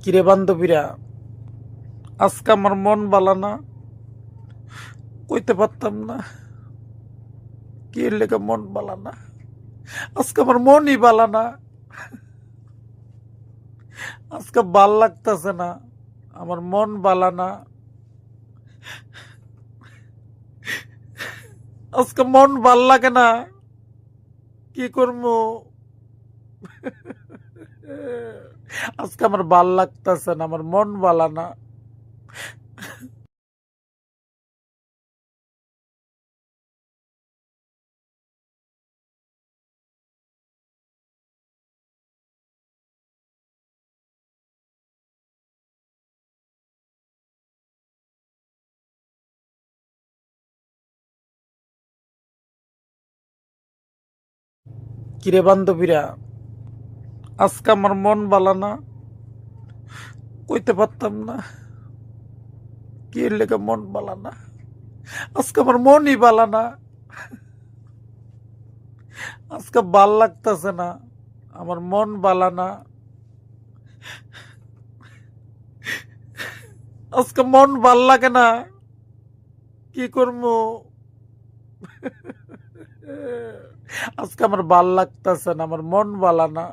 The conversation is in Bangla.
কিরে বান্ধবীরা, আজকে আমার মন বালা না, কইতে পারতাম না কি এর লেগে মন বালা না। আজকে আমার মনই বালা না, আজকে ভাল লাগতেছে না, আমার মন বালা না। আজকে মন ভাল লাগে না, কি করবো। আজকে আমার ভাল লাগতেছে না, আমার মন বালা না। কিরে বান্ধবীরা, আজকে আমার মন বালা না, কইতে পারতাম না কি এর লেগে মন বালা না। আজকে আমার মনই বালা না, আজকে ভাল লাগতেছে না, আমার মন বালা না। আজকে মন ভাল লাগে না, কি করবো। আজকে আমার ভাল লাগতেছে না, আমার মন বালা না।